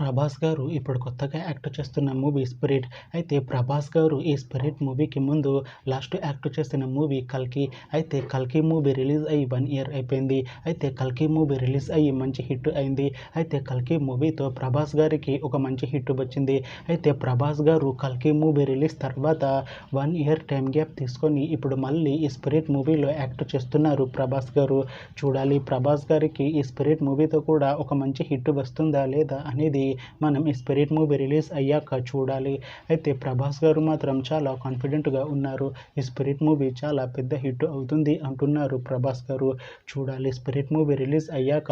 ప్రభాస్ గారు ఇప్పుడు కొత్తగా యాక్ట్ చేస్తున్న మూవీ 'స్పిరిట్'. అయితే ప్రభాస్ గారు ఈ 'స్పిరిట్' మూవీకి ముందు లాస్ట్ యాక్ట్ చేసిన మూవీ 'కల్కి'. అయితే 'కల్కి' మూవీ రిలీజ్ అయ్యి 1 ఇయర్ అయిపోయింది. అయితే 'కల్కి' మూవీ రిలీజ్ అయ్యి మంచి హిట్ అయింది. అయితే 'కల్కి' మూవీతో ప్రభాస్ గారికి ఒక మంచి హిట్ వచ్చింది. అయితే ప్రభాస్ గారు 'కల్కి' మూవీ రిలీజ్ తర్వాత 1 ఇయర్ టైం గ్యాప్ తీసుకొని ఇప్పుడు మళ్ళీ ఈ 'స్పిరిట్' మూవీలో యాక్ట్ చేస్తున్నారు ప్రభాస్ గారు. చూడాలి ప్రభాస్ గారికి ఈ 'స్పిరిట్' మూవీతో కూడా ఒక మంచి హిట్ వస్తుందా లేదా అనేది మనం ఈ 'స్పిరిట్' మూవీ రిలీజ్ అయ్యాక చూడాలి. అయితే ప్రభాస్ గారు మాత్రం చాలా కాన్ఫిడెంట్గా ఉన్నారు. ఈ 'స్పిరిట్' మూవీ చాలా పెద్ద హిట్ అవుతుంది అంటున్నారు ప్రభాస్ గారు. చూడాలి 'స్పిరిట్' మూవీ రిలీజ్ అయ్యాక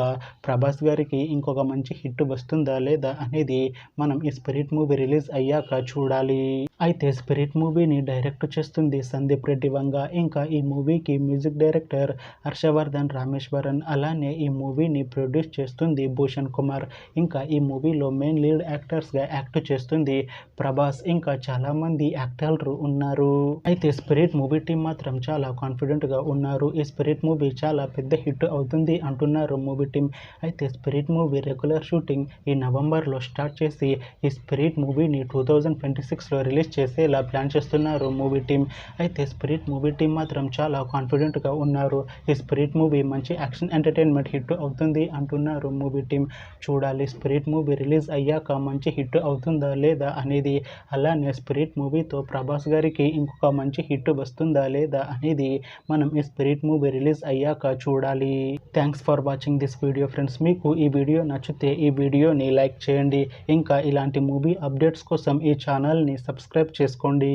ప్రభాస్ గారికి ఇంకొక మంచి హిట్ వస్తుందా లేదా అనేది మనం ఈ 'స్పిరిట్' మూవీ రిలీజ్ అయ్యాక చూడాలి. అయితే 'స్పిరిట్' మూవీని డైరెక్ట్ చేస్తుంది సందీప్ రెడ్డి వంగ. ఇంకా ఈ మూవీకి మ్యూజిక్ డైరెక్టర్ హర్షవర్ధన్ రామేశ్వరన్. అలానే ఈ మూవీని ప్రొడ్యూస్ చేస్తుంది భూషణ్ కుమార్. ఇంకా ఈ మూవీలో మెయిన్ లీడ్ యాక్టర్స్గా యాక్ట్ చేస్తుంది ప్రభాస్. ఇంకా చాలామంది యాక్టర్లు ఉన్నారు. అయితే 'స్పిరిట్' మూవీ టీం మాత్రం చాలా కాన్ఫిడెంట్గా ఉన్నారు. ఈ 'స్పిరిట్' మూవీ చాలా పెద్ద హిట్ అవుతుంది అంటున్నారు మూవీ టీం. అయితే 'స్పిరిట్' మూవీ రెగ్యులర్ షూటింగ్ ఈ నవంబర్లో స్టార్ట్ చేసి ఈ 'స్పిరిట్' మూవీని 2026లో రిలీజ్ చేసేలా ప్లాన్ చేస్తున్నారు మూవీ టీం. అయితే 'స్పిరిట్' మూవీ టీం మాత్రం చాలా కాన్ఫిడెంట్గా ఉన్నారు. ఈ 'స్పిరిట్' మూవీ మంచి యాక్షన్ ఎంటర్టైన్మెంట్ హిట్ అవుతుంది అంటున్నారు మూవీ టీం. చూడాలి 'స్పిరిట్' మూవీ రిలీజ్ అయ్యాక మంచి హిట్ అవుతుందా లేదా అనేది. అలానే 'స్పిరిట్' మూవీతో ప్రభాస్ గారికి ఇంకొక మంచి హిట్ వస్తుందా లేదా అనేది మనం ఈ 'స్పిరిట్' మూవీ రిలీజ్ అయ్యాక చూడాలి. Thanks for watching this video friends. మీకు ఈ వీడియో నచ్చితే ఈ వీడియోని లైక్ చేయండి. ఇంకా ఇలాంటి మూవీ అప్డేట్స్ కోసం ఈ ఛానల్ని సబ్స్క్రైబ్ చేసుకోండి.